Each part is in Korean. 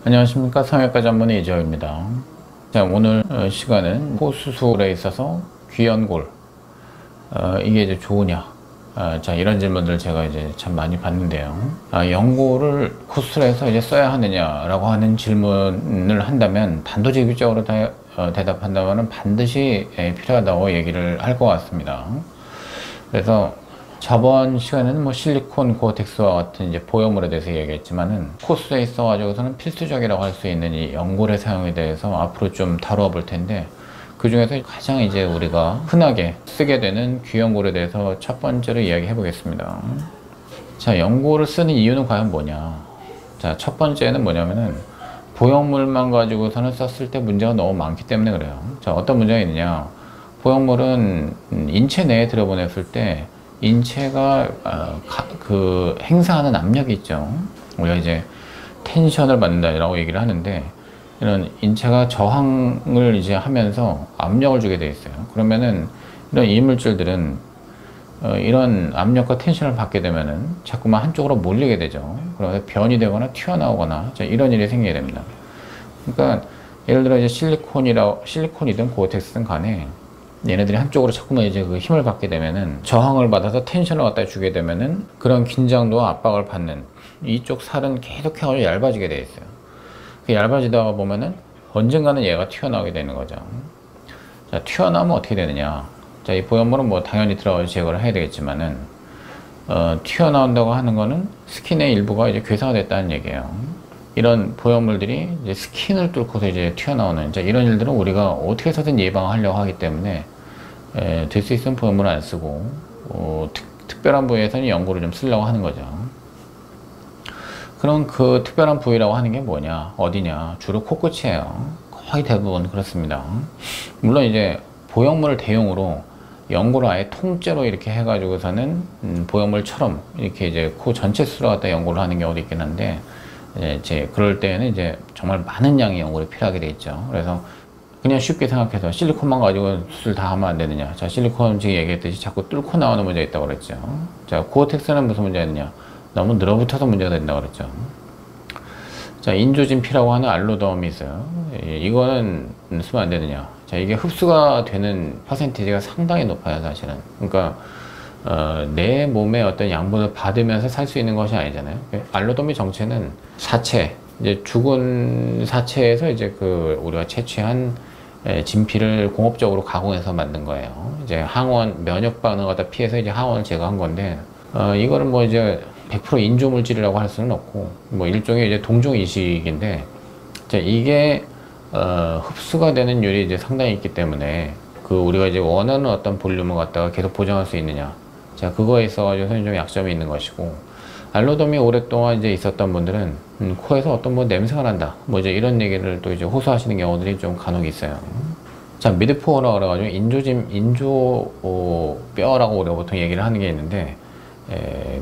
안녕하십니까. 성형외과 전문의 이재호입니다. 자, 오늘 시간은 코 수술에 있어서 귀연골 이게 이제 좋으냐, 자, 이런 질문들 제가 이제 참 많이 받는데요. 연골을 코 수술에서 이제 써야 하느냐라고 하는 질문을 한다면 단도직입적으로 대답한다면 반드시 필요하다고 얘기를 할 것 같습니다. 그래서 저번 시간에는 뭐 실리콘 고어텍스와 같은 이제 보형물에 대해서 얘기했지만은 코스에 있어가지고서는 필수적이라고 할 수 있는 이 연골의 사용에 대해서 앞으로 좀 다루어 볼 텐데, 그 중에서 가장 이제 우리가 흔하게 쓰게 되는 귀연골에 대해서 첫 번째로 이야기해 보겠습니다. 자, 연골을 쓰는 이유는 과연 뭐냐? 자, 첫 번째는 뭐냐면은 보형물만 가지고서는 썼을 때 문제가 너무 많기 때문에 그래요. 자, 어떤 문제가 있느냐? 보형물은 인체 내에 들여보냈을 때 인체가 행사하는 압력이 있죠. 우리가 이제 텐션을 받는다라고 얘기를 하는데, 이런 인체가 저항을 이제 하면서 압력을 주게 돼 있어요. 그러면은 이런 이물질들은 이런 압력과 텐션을 받게 되면은 자꾸만 한쪽으로 몰리게 되죠. 그러면서 변이 되거나 튀어나오거나 이런 일이 생기게 됩니다. 그러니까 예를 들어 이제 실리콘이든 고어텍스든 간에 얘네들이 한쪽으로 자꾸만 이제 그 힘을 받게 되면은, 저항을 받아서 텐션을 갖다 주게 되면은 그런 긴장도와 압박을 받는 이쪽 살은 계속해서 얇아지게 돼 있어요. 그 얇아지다가 보면은 언젠가는 얘가 튀어나오게 되는 거죠. 자, 튀어나오면 어떻게 되느냐? 자, 이 보형물은 뭐 당연히 들어가서 제거를 해야 되겠지만은, 튀어나온다고 하는 거는 스킨의 일부가 이제 괴사됐다는 얘기예요. 이런 보형물들이 이제 스킨을 뚫고서 이제 튀어나오는, 이런 일들은 우리가 어떻게 해서든 예방하려고 하기 때문에 될 수 있으면 보형물을 안 쓰고 특별한 부위에서는 연고를 좀 쓰려고 하는 거죠. 그럼 그 특별한 부위라고 하는 게 뭐냐, 어디냐? 주로 코끝이에요. 거의 대부분 그렇습니다. 물론 이제 보형물을 대용으로 연고를 아예 통째로 이렇게 해가지고서는 보형물처럼 이렇게 이제 코 전체 수로 갖다 연고를 하는 경우도 있긴 한데, 이제 그럴 때에는 이제 정말 많은 양의 연골이 필요하게 돼 있죠. 그래서 그냥 쉽게 생각해서 실리콘만 가지고 수술 다 하면 안 되느냐. 자, 실리콘 지금 얘기했듯이 자꾸 뚫고 나오는 문제가 있다고 그랬죠. 자, 고어텍스는 무슨 문제가 있느냐? 너무 늘어붙어서 문제가 된다고 그랬죠. 자, 인조진피라고 하는 알로덤이 있어요. 이거는 쓰면 안 되느냐. 자, 이게 흡수가 되는 퍼센티지가 상당히 높아요, 사실은. 그러니까 내 몸의 어떤 양분을 받으면서 살 수 있는 것이 아니잖아요. 알로도미 정체는 사체, 이제 죽은 사체에서 이제 우리가 채취한 진피를 공업적으로 가공해서 만든 거예요. 이제 항원, 면역 반응을 갖다 피해서 이제 항원을 제거한 건데, 이거는 뭐 이제 100% 인조 물질이라고 할 수는 없고, 뭐 일종의 이제 동종 이식인데, 이게 흡수가 되는 율이 이제 상당히 있기 때문에 우리가 이제 원하는 어떤 볼륨을 갖다가 계속 보장할 수 있느냐. 자, 그거에 있어가지고는 좀 약점이 있는 것이고, 알로덤이 오랫동안 이제 있었던 분들은 코에서 어떤 뭐 냄새가 난다, 뭐 이제 이런 얘기를 또 이제 호소하시는 경우들이 좀 간혹 있어요. 자, 미드포어라고 그래가지고 인조 뼈라고 우리가 보통 얘기를 하는 게 있는데,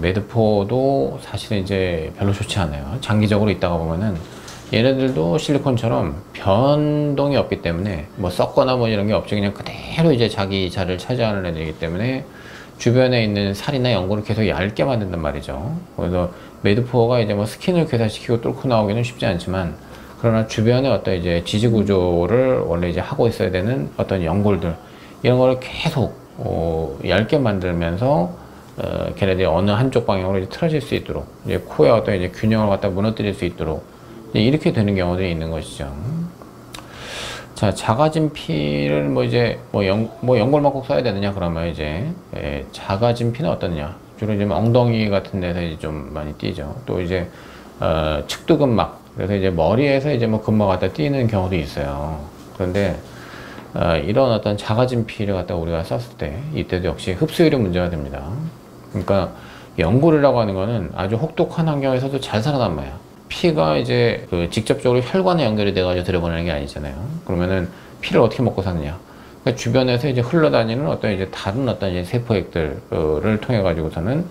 매드포도 사실은 이제 별로 좋지 않아요. 장기적으로 있다가 보면은 얘네들도 실리콘처럼 변동이 없기 때문에 뭐 썩거나 뭐 이런 게 없이 그냥 그대로 이제 자기 자리를 차지하는 애들이기 때문에 주변에 있는 살이나 연골을 계속 얇게 만든단 말이죠. 그래서 매드포어가 이제 뭐 스킨을 괴사시키고 뚫고 나오기는 쉽지 않지만, 그러나 주변에 어떤 이제 지지 구조를 원래 이제 하고 있어야 되는 어떤 연골들, 이런 거를 계속 얇게 만들면서 걔네들이 어느 한쪽 방향으로 이제 틀어질 수 있도록, 이제 코의 어떤 이제 균형을 갖다 무너뜨릴 수 있도록 이렇게 되는 경우들이 있는 것이죠. 자, 자가진피를 연골만 꼭 써야 되느냐? 그러면 이제 자가진피는 어떠냐? 주로 이제 엉덩이 같은 데서 이제 좀 많이 띄죠. 또 이제 측두근막, 그래서 이제 머리에서 이제 뭐 근막 갖다 띄는 경우도 있어요. 그런데 이런 어떤 자가진피를 갖다 우리가 썼을 때, 이때도 역시 흡수율이 문제가 됩니다. 그러니까 연골이라고 하는 거는 아주 혹독한 환경에서도 잘 살아남아요. 피가 이제 직접적으로 혈관에 연결이 돼가지고 들여보내는 게 아니잖아요. 그러면은 피를 어떻게 먹고 사느냐? 그러니까 주변에서 이제 흘러다니는 어떤 이제 다른 어떤 이제 세포액들을 통해 가지고서는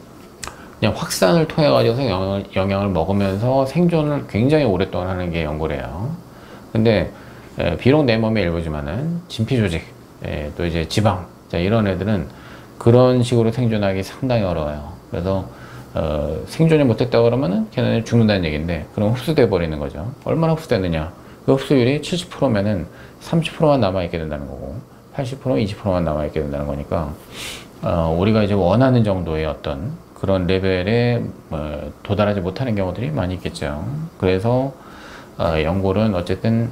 그냥 확산을 통해 가지고서 영향을 먹으면서 생존을 굉장히 오랫동안 하는 게 연골이에요. 근데 비록 내 몸의 일부지만은 진피 조직, 또 이제 지방, 자, 이런 애들은 그런 식으로 생존하기 상당히 어려워요. 그래서 생존이 못했다 그러면은 걔네는 죽는다는 얘기인데, 그럼 흡수돼 버리는 거죠. 얼마나 흡수됐느냐? 그 흡수율이 70%면은 30%만 남아있게 된다는 거고, 80%, 20%만 남아있게 된다는 거니까, 우리가 이제 원하는 정도의 어떤 그런 레벨에 도달하지 못하는 경우들이 많이 있겠죠. 그래서 연골은 어쨌든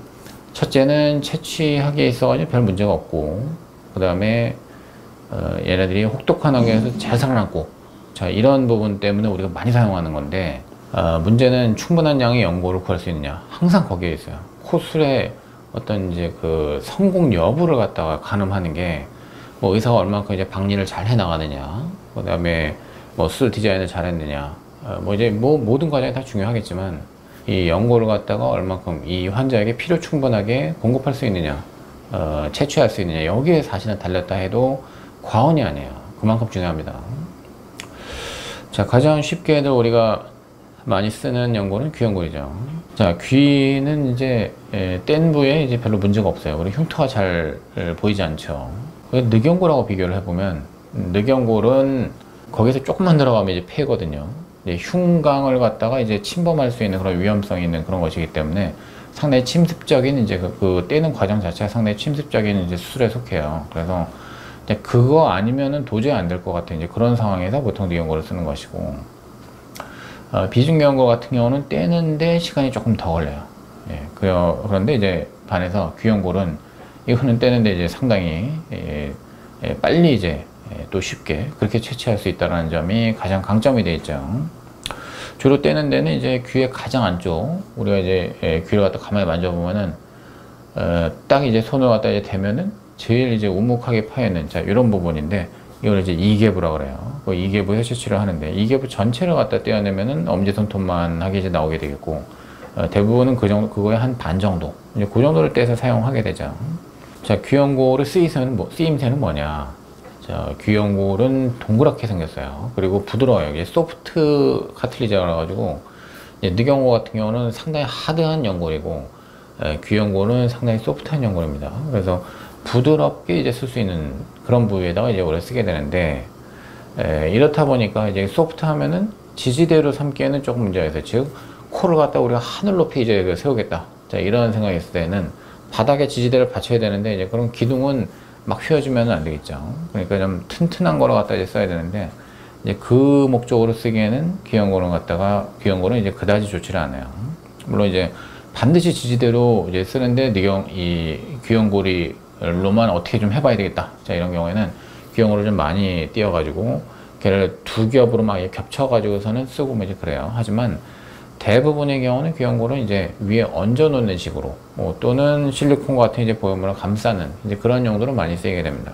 첫째는 채취하기에 있어가지고 별 문제가 없고, 그 다음에 얘네들이 혹독한 환경에서 잘 살아남고, 자, 이런 부분 때문에 우리가 많이 사용하는 건데, 문제는 충분한 양의 연골을 구할 수 있느냐, 항상 거기에 있어요. 코술의 어떤 이제 그 성공 여부를 갖다가 가늠하는 게, 뭐 의사가 얼만큼 이제 박리를 잘 해나가느냐, 그 다음에 뭐 수술 디자인을 잘 했느냐, 뭐 이제 뭐 모든 과정이 다 중요하겠지만, 이 연골을 갖다가 얼만큼 이 환자에게 필요 충분하게 공급할 수 있느냐, 채취할 수 있느냐, 여기에 사실은 달렸다 해도 과언이 아니에요. 그만큼 중요합니다. 자, 가장 쉽게들 우리가 많이 쓰는 연골은 귀연골이죠. 자, 귀는 이제 뗀 부위에 이제 별로 문제가 없어요. 우리 흉터가 잘 보이지 않죠. 늑연골하고 비교를 해보면, 늑연골은 거기서 조금만 들어가면 이제 폐거든요. 이제 흉강을 갖다가 이제 침범할 수 있는 그런 위험성이 있는 그런 것이기 때문에 상당히 침습적인 이제 그 떼는 과정 자체가 상당히 침습적인 이제 수술에 속해요. 그래서 이제 그거 아니면은 도저히 안 될 것 같은 이제 그런 상황에서 보통 늑연골을 쓰는 것이고, 비중경골 같은 경우는 떼는데 시간이 조금 더 걸려요. 예, 그런데 이제 반해서 귀연골은 이거는 떼는데 이제 상당히 빨리 이제 또 쉽게 그렇게 채취할 수 있다는 점이 가장 강점이 되어 있죠. 주로 떼는 데는 이제 귀의 가장 안쪽, 우리가 이제 귀를 갖다 가만히 만져보면은 딱 이제 손을 갖다 이제 대면은 제일 이제 우묵하게 파여있는, 자, 이런 부분인데, 이걸 이제 이계부라 그래요. 그 이계부에서 채취를 하는데, 이계부 전체를 갖다 떼어내면은 엄지손톱만하게 이제 나오게 되겠고, 대부분은 그 정도, 그거의 한 반 정도, 이제 그 정도를 떼서 사용하게 되죠. 자, 귀연골의 쓰임새는 뭐냐? 자, 귀연골은 동그랗게 생겼어요. 그리고 부드러워요. 이게 소프트 카틀리지라 가지고, 늑연골 같은 경우는 상당히 하드한 연골이고, 귀연골은 상당히 소프트한 연골입니다. 그래서 부드럽게 이제 쓸 수 있는 그런 부위에다가 이제 오래 쓰게 되는데, 이렇다 보니까 이제 소프트 하면은 지지대로 삼기에는 조금 문제가 있어요. 즉, 코를 갖다 우리가 하늘 높이 이제 세우겠다. 자, 이런 생각이 있을 때는 바닥에 지지대를 받쳐야 되는데, 이제 그런 기둥은 막 휘어지면 안 되겠죠. 그러니까 좀 튼튼한 거를 갖다 이제 써야 되는데, 이제 그 목적으로 쓰기에는 귀연골은 이제 그다지 좋지를 않아요. 물론 이제 반드시 지지대로 이제 쓰는데, 이 귀연골로만 어떻게 좀 해봐야 되겠다. 자, 이런 경우에는 귀연골을 좀 많이 띄어가지고, 걔를 두 겹으로 막 겹쳐가지고서는 쓰고 뭐 이제 그래요. 하지만 대부분의 경우는 귀연골은 이제 위에 얹어 놓는 식으로, 또는 실리콘 같은 이제 보형물을 감싸는 이제 그런 용도로 많이 쓰이게 됩니다.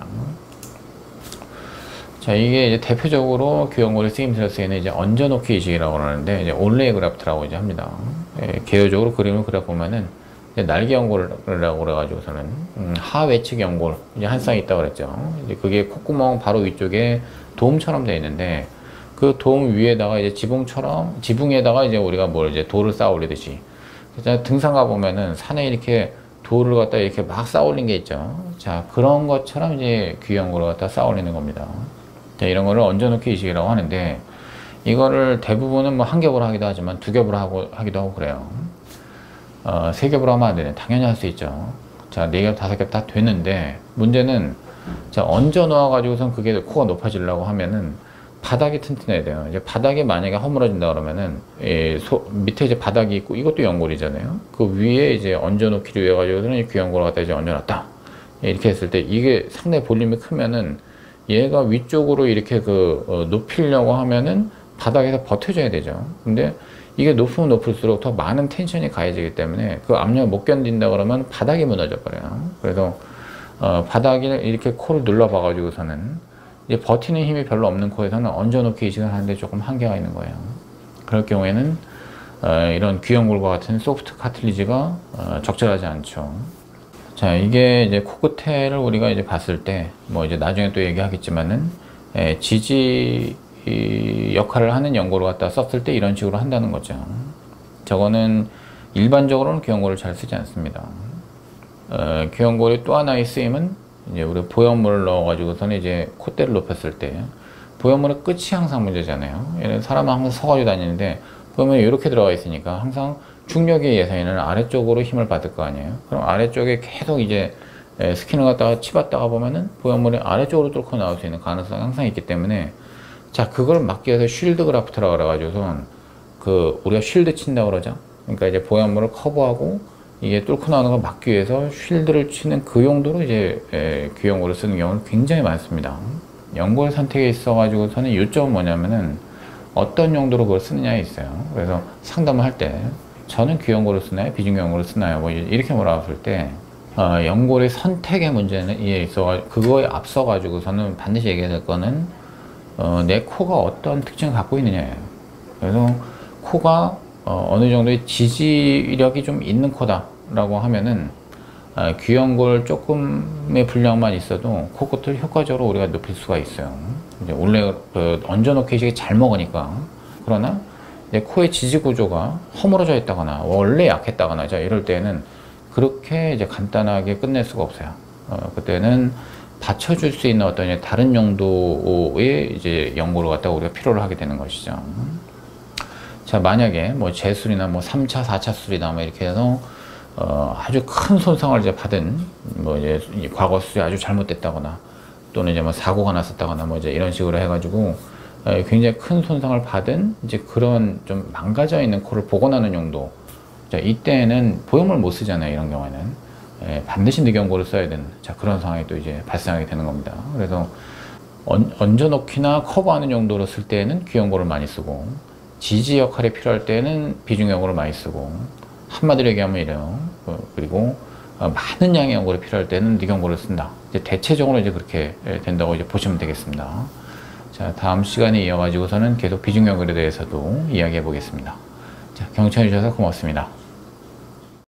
자, 이게 이제 대표적으로 귀연골의 쓰임새로 쓰이는 이제 얹어놓기 이식이라고 하는데, 이제 올레이 그래프트라고 이제 합니다. 개요적으로 그림을 그려보면은, 날개 연골이라고 그래가지고서는, 하외측 연골, 이제 한 쌍이 있다고 그랬죠. 이제 그게 콧구멍 바로 위쪽에 도움처럼 되어 있는데, 그 도움 위에다가 이제 지붕에다가 이제 우리가 이제 돌을 쌓아 올리듯이, 등산 가보면은 산에 이렇게 돌을 갖다 이렇게 막 쌓아 올린 게 있죠. 자, 그런 것처럼 이제 귀연골을 갖다 쌓아 올리는 겁니다. 자, 이런 거를 얹어놓기 이식이라고 하는데, 이거를 대부분은 뭐 한 겹으로 하기도 하지만 두 겹으로 하기도 하고 그래요. 세 겹으로 하면 안 되네. 당연히 할 수 있죠. 자, 네 겹, 다섯 겹 다 되는데, 문제는, 자, 얹어 놓아가지고선 그게 코가 높아지려고 하면은 바닥이 튼튼해야 돼요. 이제 바닥이 만약에 허물어진다 그러면은, 밑에 이제 바닥이 있고, 이것도 연골이잖아요. 그 위에 이제 얹어 놓기를 위해 가지고서는 귀연골을 갖다 이제 얹어 놨다. 이렇게 했을 때, 이게 상당히 볼륨이 크면은, 얘가 위쪽으로 이렇게 높이려고 하면은 바닥에서 버텨줘야 되죠. 근데 이게 높으면 높을수록 더 많은 텐션이 가해지기 때문에 그 압력을 못 견딘다 그러면 바닥이 무너져 버려요. 그래서 바닥에 이렇게 코를 눌러 봐 가지고서는 이제 버티는 힘이 별로 없는 코에서는 얹어놓기 이식을 하는데 조금 한계가 있는 거예요. 그럴 경우에는 이런 귀연골과 같은 소프트 카틀리지가 적절하지 않죠. 자, 이게 이제 코끝에를 우리가 이제 봤을 때, 뭐 이제 나중에 또 얘기하겠지만은, 지지 역할을 하는 연골을 갖다 썼을 때 이런 식으로 한다는 거죠. 저거는 일반적으로는 귀연골을 잘 쓰지 않습니다. 귀연골의 또 하나의 쓰임은, 이제 우리 보형물을 넣어가지고서는 이제 콧대를 높였을 때, 보형물의 끝이 항상 문제잖아요. 얘는 사람은 항상 서가지고 다니는데 보형물이 이렇게 들어가 있으니까 항상 중력에 의해서 얘는 아래쪽으로 힘을 받을 거 아니에요. 그럼 아래쪽에 계속 이제 스킨을 갖다가 치받다가 보면은 보형물이 아래쪽으로 뚫고 나올 수 있는 가능성이 항상 있기 때문에, 자, 그걸 막기 위해서 쉴드 그라프트라고 그래가지고선 우리가 쉴드 친다고 그러죠. 그러니까 이제 보형물을 커버하고 이게 뚫고 나오는 걸 막기 위해서 쉴드를 치는 그 용도로 이제 귀형골을 쓰는 경우는 굉장히 많습니다. 연골 선택에 있어가지고서는 요점은 뭐냐면은 어떤 용도로 그걸 쓰느냐에 있어요. 그래서 상담을 할 때 저는 귀형골을 쓰나요? 비중귀형골을 쓰나요? 뭐 이렇게 물어봤을 때 연골의 선택의 문제는 이에 있어 그거에 앞서 가지고서는 반드시 얘기해야 될 거는 내 코가 어떤 특징을 갖고 있느냐예요. 그래서 코가 어느 정도의 지지력이 좀 있는 코다라고 하면은 귀연골 조금의 분량만 있어도 코끝을 효과적으로 우리가 높일 수가 있어요. 이제 원래 얹어놓기 식이 잘 먹으니까. 그러나 이제 코의 지지 구조가 허물어져 있다거나 원래 약했다거나 자 이럴 때는 그렇게 이제 간단하게 끝낼 수가 없어요. 그때는 받쳐줄 수 있는 어떤 다른 용도의 이제 연골을 갖다가 우리가 필요로 하게 되는 것이죠. 자, 만약에 뭐 재술이나 뭐 3차, 4차 술이나 뭐 이렇게 해서 아주 큰 손상을 이제 받은 뭐 이제 과거 수술이 아주 잘못됐다거나 또는 이제 뭐 사고가 났었다거나 뭐 이제 이런 식으로 해가지고 굉장히 큰 손상을 받은 이제 그런 좀 망가져 있는 코를 복원하는 용도. 자, 이때는 보형물 못 쓰잖아요. 이런 경우에는 반드시 늑연골을 써야 되는 자 그런 상황이 또 이제 발생하게 되는 겁니다. 그래서 얹어놓기나 커버하는 용도로 쓸 때는 귀연골을 많이 쓰고 지지 역할이 필요할 때는 비중연골을 많이 쓰고 한마디로 얘기하면 이래요. 그리고 많은 양의 연골이 필요할 때는 늑연골을 쓴다. 이제 대체적으로 이제 그렇게 된다고 이제 보시면 되겠습니다. 자, 다음 시간에 이어가지고서는 계속 비중연골에 대해서도 이야기해 보겠습니다. 자, 경청해 주셔서 고맙습니다.